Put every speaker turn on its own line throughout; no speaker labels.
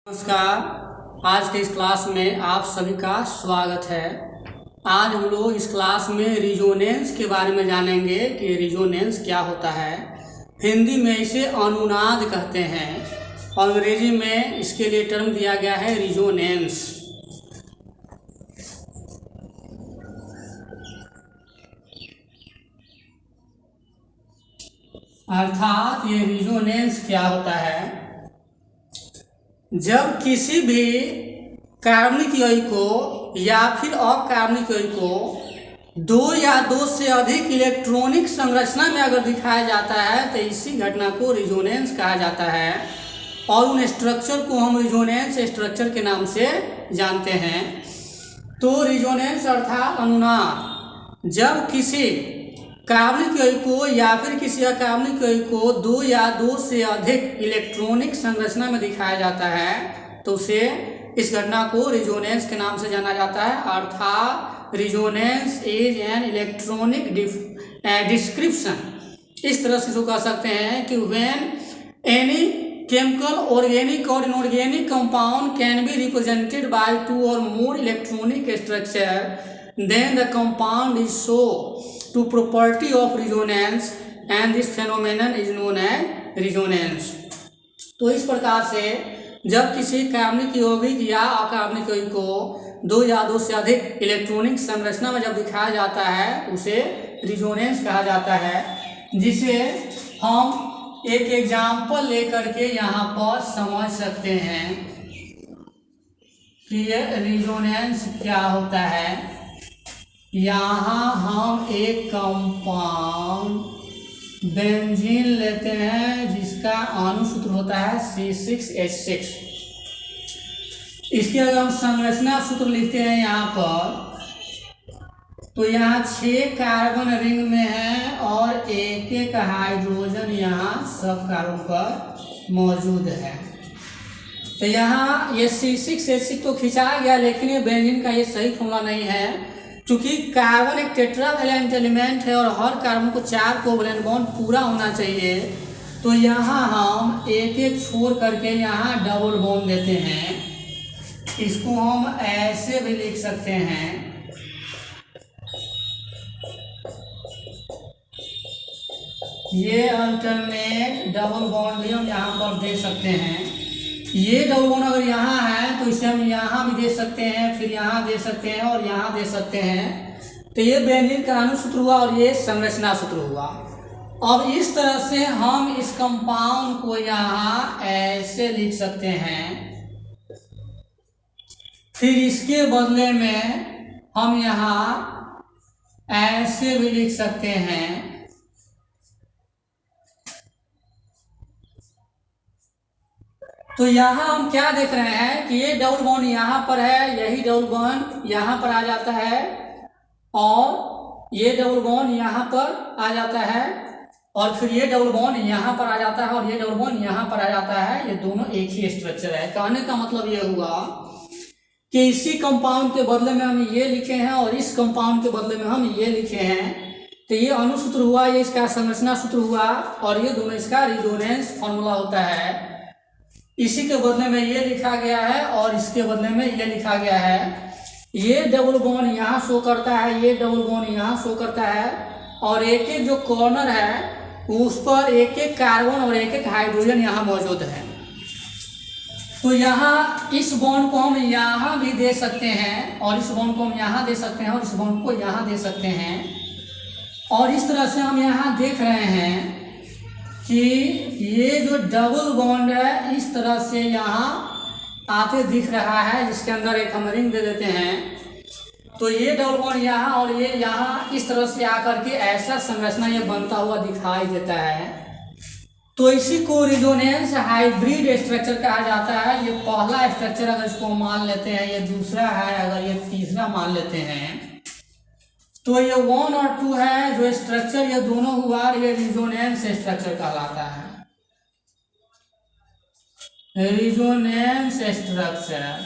नमस्कार। आज के इस क्लास में आप सभी का स्वागत है। आज हम लोग इस क्लास में रिजोनेंस के बारे में जानेंगे कि रिजोनेंस क्या होता है। हिंदी में इसे अनुनाद कहते हैं और अंग्रेजी में इसके लिए टर्म दिया गया है रिजोनेंस। अर्थात ये रिजोनेंस क्या होता है, जब किसी भी कार्बनिक यौगिक को या फिर अकार्बनिक यौगिक को दो या दो से अधिक इलेक्ट्रॉनिक संरचना में अगर दिखाया जाता है तो इसी घटना को रिजोनेंस कहा जाता है और उन स्ट्रक्चर को हम रिजोनेंस स्ट्रक्चर के नाम से जानते हैं। तो रिजोनेंस अर्थात अनुनाद, जब किसी कार्बनिक यौगिक को या फिर किसी अकार्बनिक यौगिक को दो या दो से अधिक इलेक्ट्रॉनिक संरचना में दिखाया जाता है तो उसे इस घटना को रिजोनेंस के नाम से जाना जाता है। अर्थात resonance is an electronic description. इस तरह से इसको कह सकते हैं कि when any chemical organic or inorganic compound can be represented by two or more electronic structure then the compound is so to property of resonance and this phenomenon is known as resonance। तो इस प्रकार से जब किसी कार्बनिक यौगिक या अकार्बनिक यौगिक को दो या दो से अधिक इलेक्ट्रॉनिक संरचना में जब दिखाया जाता है उसे रिजोनेंस कहा जाता है, जिसे हम एक एग्जाम्पल लेकर के यहाँ पर समझ सकते हैं कि ये रिजोनेंस क्या होता है। यहाँ हम एक कंपाउंड बेंजीन लेते हैं जिसका अणुसूत्र होता है C6H6। इसकी अगर हम संरचना सूत्र लिखते हैं यहाँ पर तो यहाँ 6 कार्बन रिंग में है और एक एक हाइड्रोजन यहाँ सब कार्बन पर मौजूद है। तो यहाँ ये C6H6 तो खिंचा गया, लेकिन ये बेंजीन का ये सही फॉर्मूला नहीं है। चूंकि कार्बन एक टेट्रावैलेंट एलिमेंट है और हर कार्बन को 4 कोवैलेंट बॉन्ड पूरा होना चाहिए, तो यहाँ हम एक एक छोड़ करके यहाँ डबल बॉन्ड देते हैं। इसको हम ऐसे भी लिख सकते हैं, ये अल्टरनेट डबल बॉन्ड भी हम यहाँ पर दे सकते हैं। ये डबल बॉन्ड अगर यहाँ है तो इसे हम यहाँ भी दे सकते हैं, फिर यहाँ दे सकते हैं और यहाँ दे सकते हैं। तो ये बेंजीन का अणुसूत्र हुआ और ये संरचना सूत्र हुआ। अब इस तरह से हम इस कंपाउंड को यहाँ ऐसे लिख सकते हैं, फिर इसके बदले में हम यहाँ ऐसे भी लिख सकते हैं। तो यहाँ हम क्या देख रहे हैं कि ये डबल बॉन्ड यहाँ पर है, यही डबल बॉन्ड यहाँ पर आ जाता है और ये डबल बॉन्ड यहाँ पर आ जाता है और फिर ये डबल बॉन्ड यहाँ पर आ जाता है और ये डबल बॉन्ड यहाँ पर आ जाता है। ये दोनों एक ही स्ट्रक्चर है। कहने का मतलब ये हुआ कि इसी कंपाउंड के बदले में हम ये लिखे हैं और इस कंपाउंड के बदले में हम ये लिखे हैं। तो ये अणुसूत्र हुआ, ये इसका संरचना सूत्र हुआ और ये दोनों इसका रिजोनेंस फॉर्मूला होता है। इसी के बदले में ये लिखा गया है और इसके बदले में ये लिखा गया है। ये डबल बॉन्ड यहाँ शो करता है, ये डबल बॉन्ड यहाँ शो करता है और एक एक जो कॉर्नर है उस पर एक एक कार्बन और एक एक हाइड्रोजन यहाँ मौजूद है। तो यहाँ इस बॉन्ड को हम यहाँ भी दे सकते हैं और इस बॉन्ड को हम यहाँ दे सकते हैं और इस बॉन्ड को यहाँ दे सकते हैं। और इस तरह से हम यहाँ देख रहे हैं कि ये जो डबल बॉन्ड है इस तरह से यहाँ आते दिख रहा है, जिसके अंदर एक हम रिंग दे देते हैं। तो ये डबल बॉन्ड यहाँ और ये यहाँ इस तरह से आकर के ऐसा संरचना ये बनता हुआ दिखाई देता है। तो इसी को रिजोनेंस हाइब्रिड स्ट्रक्चर कहा जाता है। ये पहला स्ट्रक्चर अगर इसको मान लेते हैं, ये दूसरा है, अगर ये तीसरा मान लेते हैं तो ये 1 और 2 है जो स्ट्रक्चर ये दोनों हुआ, ये रिजोनेंस स्ट्रक्चर कहलाता है। रिजोनेंस स्ट्रक्चर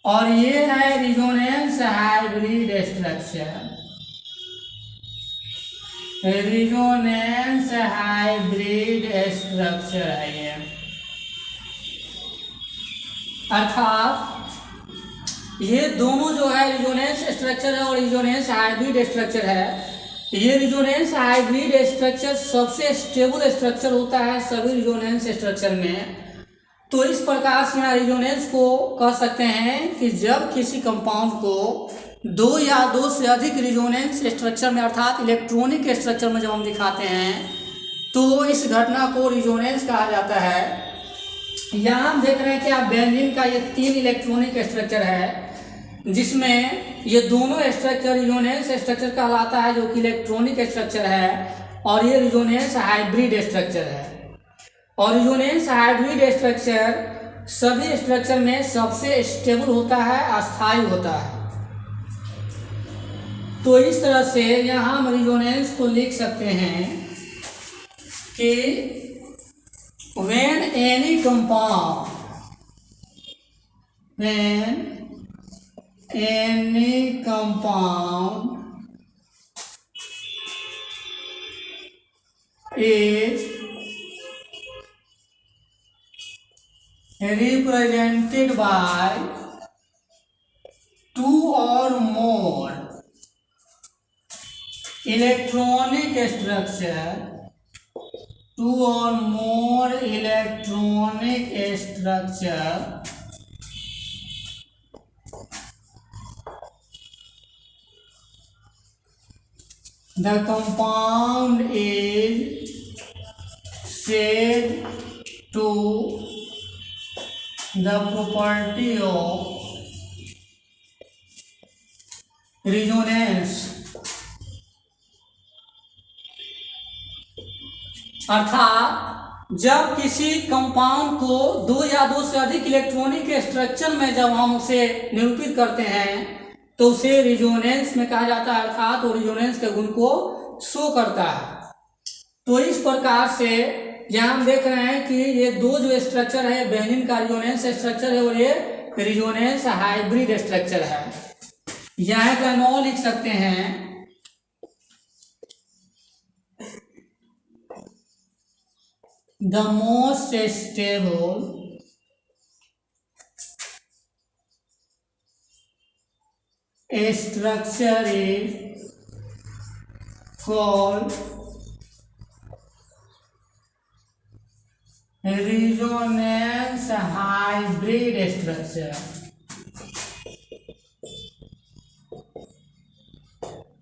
और ये है resonance hybrid structure. Resonance hybrid structure है ये। अर्थात ये दोनों जो है रिजोनेंस स्ट्रक्चर है और रिजोनेंस हाइब्रिड स्ट्रक्चर है। ये रिजोनेंस हाइब्रिड स्ट्रक्चर सबसे स्टेबल स्ट्रक्चर होता है सभी रिजोनेंस स्ट्रक्चर में। तो इस प्रकार से यहाँ रिजोनेंस को कह सकते हैं कि जब किसी कंपाउंड को दो या दो से अधिक रिजोनेंस स्ट्रक्चर में अर्थात इलेक्ट्रॉनिक स्ट्रक्चर में जब हम दिखाते हैं तो इस घटना को रिजोनेंस कहा जाता है। यहाँ हम देख रहे हैं कि आप बेंजीन का ये 3 इलेक्ट्रॉनिक स्ट्रक्चर है जिसमें ये दोनों स्ट्रक्चर रिजोनेंस स्ट्रक्चर कहलाता है जो कि इलेक्ट्रॉनिक स्ट्रक्चर है और ये रिजोनेंस हाइब्रिड स्ट्रक्चर है। और रिजोनेंस हाइब्रिड स्ट्रक्चर सभी स्ट्रक्चर में सबसे स्टेबल होता है, अस्थायी होता है। तो इस तरह से यहाँ हम रिजोनेंस को लिख सकते हैं कि when any compound is represented by 2 or more electronic structure, 2 or more electronic structure, the compound is said to the property of resonance। अर्थात जब किसी कंपाउंड को 2 या 2 से अधिक इलेक्ट्रॉनिक स्ट्रक्चर में जब हम उसे निरूपित करते हैं तो उसे रिजोनेंस में कहा जाता है, अर्थात वो रिजोनेंस के गुण को शो करता है। तो इस प्रकार से यहाँ हम देख रहे हैं कि ये 2 जो स्ट्रक्चर है बेंजीन का रिजोनेंस स्ट्रक्चर है और ये रिजोनेंस हाइब्रिड स्ट्रक्चर है। यहाँ का नौ लिख सकते हैं the most stable structure is called resonance hybrid structure।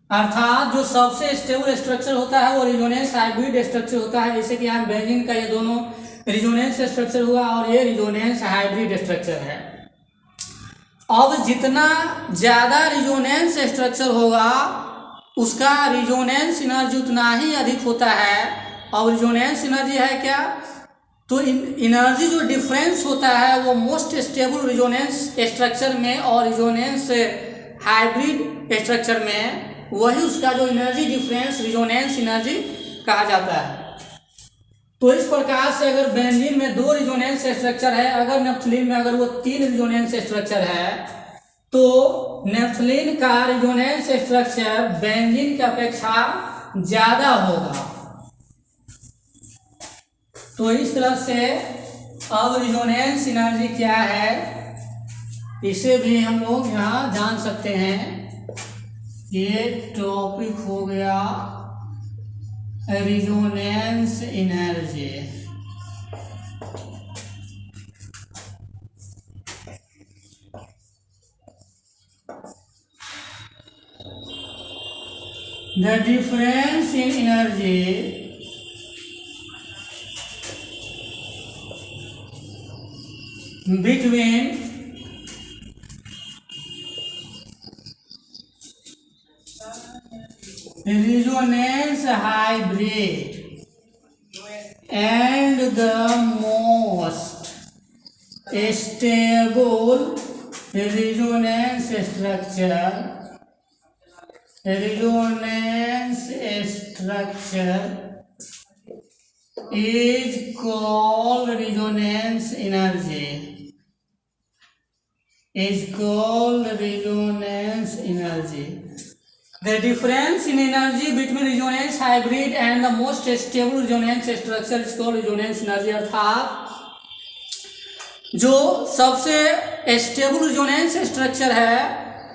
अर्थात जो सबसे स्टेबल स्ट्रक्चर होता है वो रिजोनेंस हाइब्रिड स्ट्रक्चर होता है। जैसे कि यहाँ बेंजीन का ये दोनों रिजोनेंस स्ट्रक्चर हुआ और ये रिजोनेंस हाइब्रिड स्ट्रक्चर है। अब जितना ज़्यादा रिजोनेंस स्ट्रक्चर होगा उसका रिजोनेंस एनर्जी उतना ही अधिक होता है। अब रिजोनेंस एनर्जी है क्या, तो एनर्जी जो डिफरेंस होता है वो मोस्ट स्टेबल रिजोनेंस स्ट्रक्चर में और रिजोनेंस हाइब्रिड स्ट्रक्चर में वही उसका जो एनर्जी डिफरेंस रिजोनेंस एनर्जी कहा जाता है। तो इस प्रकार से अगर बेंजीन में 2 रिजोनेंस स्ट्रक्चर है, अगर नेप्थलीन में अगर वो 3 रिजोनेंस स्ट्रक्चर है तो नेप्थलीन का रिजोनेंस स्ट्रक्चर बेंजीन की अपेक्षा ज़्यादा होगा। तो इस तरह से अब रिजोनेंस एनर्जी क्या है इसे भी हम लोग यहाँ जान सकते हैं। ये टॉपिक हो गया resonance energy. The difference in energy between resonance hybrid and the most stable resonance structure is called resonance energy. The difference in energy between resonance hybrid and the most stable resonance structure is called resonance energy। अर्थात जो सबसे stable resonance structure है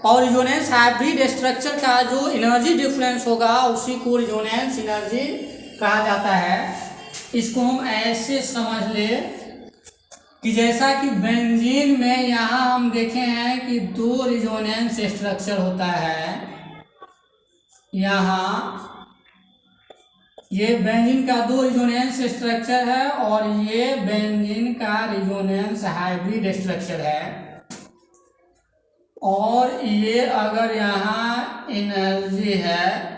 और resonance hybrid structure का जो energy difference होगा उसी को रिजोनेंस एनर्जी कहा जाता है। इसको हम ऐसे समझ ले कि जैसा कि बेंजीन में यहाँ हम देखे हैं कि दो रिजोनेंस स्ट्रक्चर होता है। यहाँ ये बेंजीन का दो रिजोनेंस स्ट्रक्चर है और ये बेंजीन का रिजोनेंस हाइब्रिड स्ट्रक्चर है। और ये अगर यहाँ एनर्जी है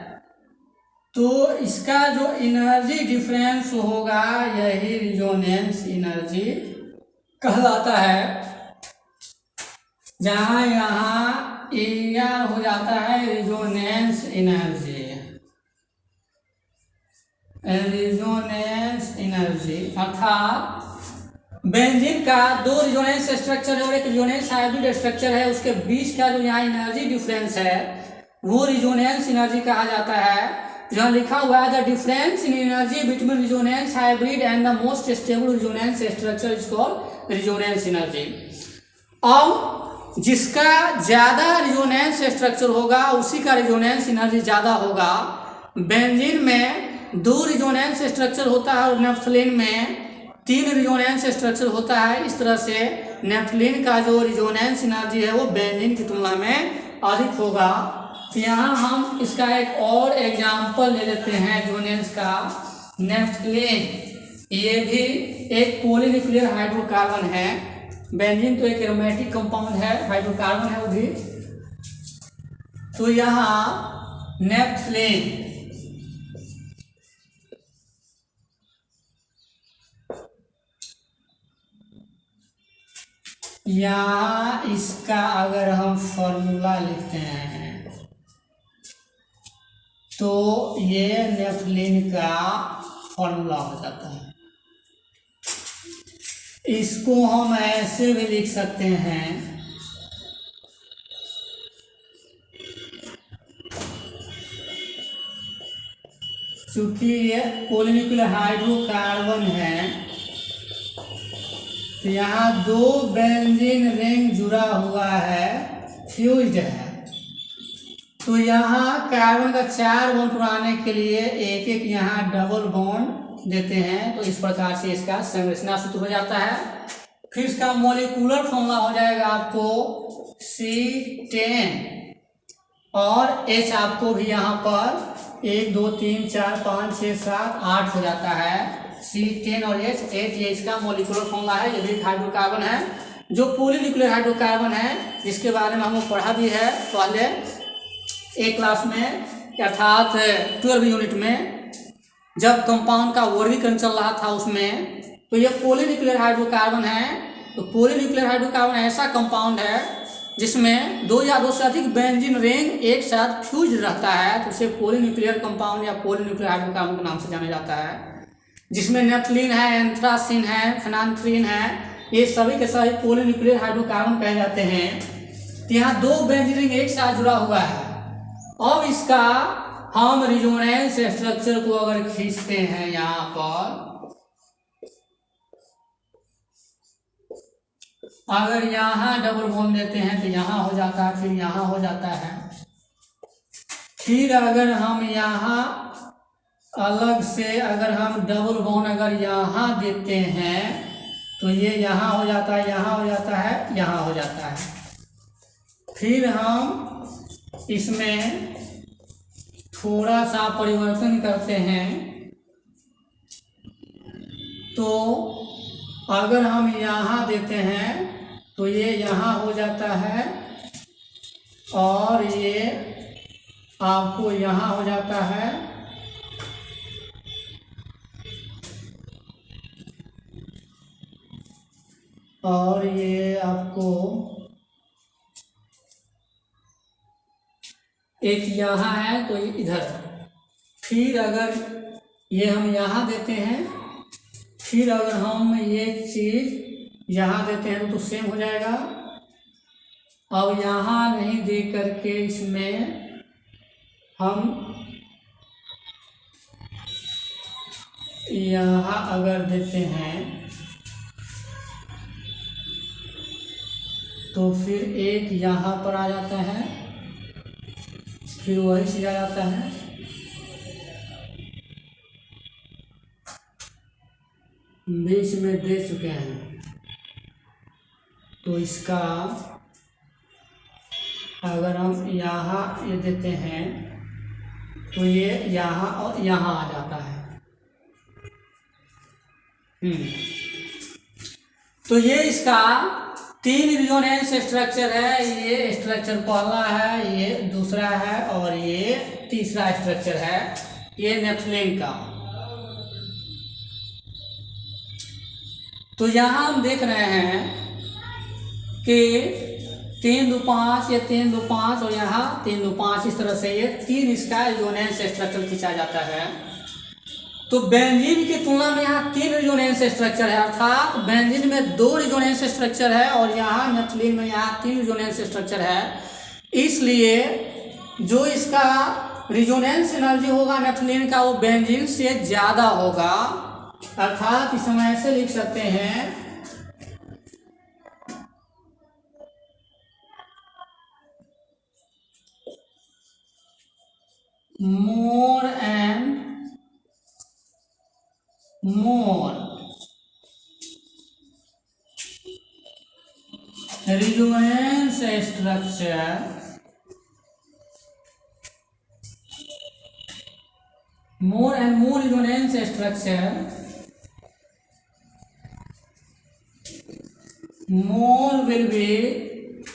तो इसका जो एनर्जी डिफरेंस होगा यही रिजोनेंस एनर्जी कहलाता है। जहाँ यहाँ एरिया हो जाता है रिजोनेंस एनर्जी, रिजोनेंस एनर्जी अर्थात बेंजीन का दो रिजोनेंस स्ट्रक्चर है और एक रिजोनेंस हाइब्रिड स्ट्रक्चर है, उसके बीच का जो यहाँ एनर्जी डिफरेंस है वो रिजोनेंस एनर्जी कहा जाता है। जहाँ लिखा हुआ है the difference in energy between resonance hybrid and the most stable resonance structure is called resonance energy. अब जिसका ज़्यादा रिजोनेंस स्ट्रक्चर होगा उसी का रिजोनेंस एनर्जी ज़्यादा होगा। बेंजीन में दो रिजोनेंस स्ट्रक्चर होता है और नेफ्थलीन में तीन रिजोनेंस स्ट्रक्चर होता है। इस तरह से नेफ्थलीन का जो रिजोनेंस एनर्जी है वो बेंजीन की तुलना में अधिक होगा। तो यहाँ हम इसका एक और एग्जाम्पल ले लेते हैं रिजोनेंस का। नेफ्थलीन ये भी एक पॉलीन्यूक्लियर हाइड्रोकार्बन है। बेंजीन तो एक एरोमेटिक कंपाउंड है, हाइड्रोकार्बन है वो भी। तो यहाँ नेफ्थलीन यहाँ इसका अगर हम फॉर्मूला लिखते हैं तो ये नेफ्थलीन का फॉर्मूला हो जाता है। इसको हम ऐसे भी लिख सकते हैं चूंकि ये पॉलीन्यूक्लियर हाइड्रोकार्बन है तो यहाँ दो बेंजीन रिंग जुड़ा हुआ है, फ्यूज्ड है। तो यहाँ कार्बन का 4 बॉन्ड बनाने के लिए एक एक यहाँ डबल बॉन्ड देते हैं। तो इस प्रकार से इसका संरचना सूत्र हो जाता है। फिर इसका मॉलिक्यूलर फॉर्मूला हो जाएगा आपको C10 और H आपको भी यहाँ पर 1 2 3 4 5 6 7 8 हो जाता है। C10 और H8 ये इसका मॉलिक्यूलर फॉर्मूला है। ये भी हाइड्रोकार्बन है जो पॉलीन्यूक्लियर हाइड्रोकार्बन है, जिसके बारे में हमने पढ़ा भी है पहले एक क्लास में अर्थात 12 यूनिट में जब कंपाउंड का वर्गीकरण चल रहा था उसमें। तो ये पॉलीन्यूक्लियर हाइड्रोकार्बन है। तो पॉलीन्यूक्लियर हाइड्रोकार्बन ऐसा कंपाउंड है जिसमें दो या दो से अधिक बेंजीन रिंग एक साथ फ्यूज रहता है, तो उसे पॉलीन्यूक्लियर कंपाउंड या पॉलीन्यूक्लियर हाइड्रोकार्बन के नाम से जाना जाता है। जिसमें नेफ्थलीन है, एंथ्रासीन है, फेनांथ्रीन है, ये सभी के सभी पॉलीन्यूक्लियर हाइड्रोकार्बन कहे जाते हैं। तो यहाँ दो बेंजीन रिंग एक साथ जुड़ा हुआ है। अब इसका हम रिजोनेंस स्ट्रक्चर को अगर खींचते हैं यहाँ पर, अगर यहाँ डबल बॉन्ड देते हैं तो यहाँ हो जाता है, फिर यहाँ हो जाता है। फिर अगर हम यहाँ अलग से अगर हम डबल बॉन्ड अगर यहाँ देते हैं तो ये यहाँ हो जाता है, यहाँ हो जाता है, यहाँ हो जाता है। फिर हम इसमें थोड़ा सा परिवर्तन करते हैं तो अगर हम यहाँ देते हैं तो ये यहाँ हो जाता है और ये आपको यहाँ हो जाता है। और ये आपको एक यहाँ है तो इधर। फिर अगर ये हम यहाँ देते हैं, फिर अगर हम ये चीज़ यहाँ देते हैं तो सेम हो जाएगा। अब यहाँ नहीं दे करके इसमें हम यहाँ अगर देते हैं तो फिर एक यहाँ पर आ जाता है, फिर वही चीज आ जाता है, बीच में दे चुके हैं। तो इसका अगर हम यहाँ ये देते हैं तो ये यहाँ और यहाँ आ जाता है। तो ये इसका 3 रिजोनेंस स्ट्रक्चर है। ये स्ट्रक्चर पहला है, ये दूसरा है और ये तीसरा स्ट्रक्चर है, ये नेफ्लिन का। तो यहाँ हम देख रहे हैं कि 3 2 5, ये 3 2 5 और यहाँ 3 2 5, इस तरह से ये 3 इसका रिजोनेंस स्ट्रक्चर खींचा जाता है। तो बेंजीन की तुलना में यहाँ 3 रिजोनेंस स्ट्रक्चर है, अर्थात बेंजीन में 2 रिजोनेंस स्ट्रक्चर है और यहाँ नेफ्थलीन में यहाँ 3 रिजोनेंस स्ट्रक्चर है। इसलिए जो इसका रिजोनेंस एनर्जी होगा नेफ्थलीन का वो बेंजीन से ज़्यादा होगा। अर्थात इस समय ऐसे लिख सकते हैं more and more resonance structure, more and more resonance structure, more will be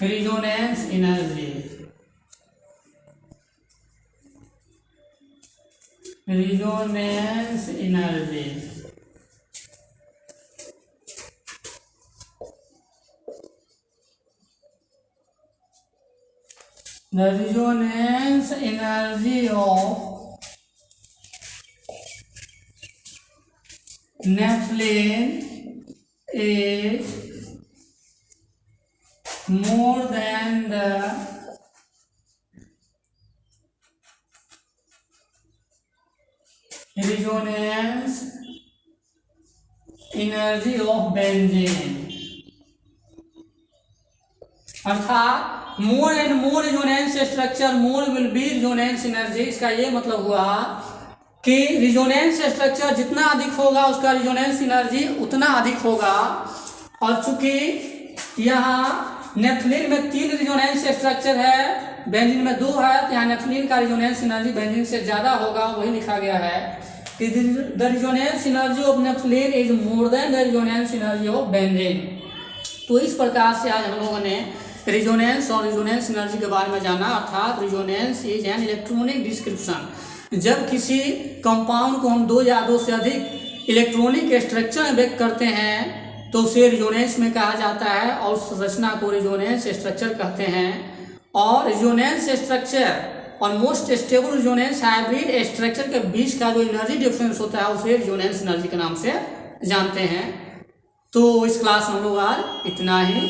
resonance energy. Resonance energy. The resonance energy of nepheline is more than the resonance energy of benzene. अर्थात more and more resonance structure, more will be resonance energy. इसका ये मतलब हुआ कि resonance structure जितना अधिक होगा उसका रिजोनेंस एनर्जी उतना अधिक होगा। और चूंकि यहाँ नेफ्थलीन में 3 रिजोनेंस स्ट्रक्चर है, बेंजीन में 2 है, तो यहाँ नेफ्थलीन का रिजोनेंस एनर्जी बेंजीन से ज़्यादा होगा। वही लिखा गया है कि the resonance energy of naphthalene is more than the resonance energy of benzene. तो इस प्रकार से आज हम लोगों ने रिजोनेंस और रिजोनेंस एनर्जी के बारे में जाना। अर्थात resonance is an electronic description. जब किसी कंपाउंड को हम 2 या 2 से अधिक इलेक्ट्रॉनिक स्ट्रक्चर में व्यक्त करते हैं तो उसे रिजोनेंस में कहा जाता है और उस रचना को रिजोनेंस स्ट्रक्चर कहते हैं। और रिजोनेंस स्ट्रक्चर और most stable resonance hybrid structure के बीच का जो एनर्जी डिफरेंस होता है उसे रिजोनेंस एनर्जी के नाम से जानते हैं। तो इस क्लास में हम लोग आज इतना ही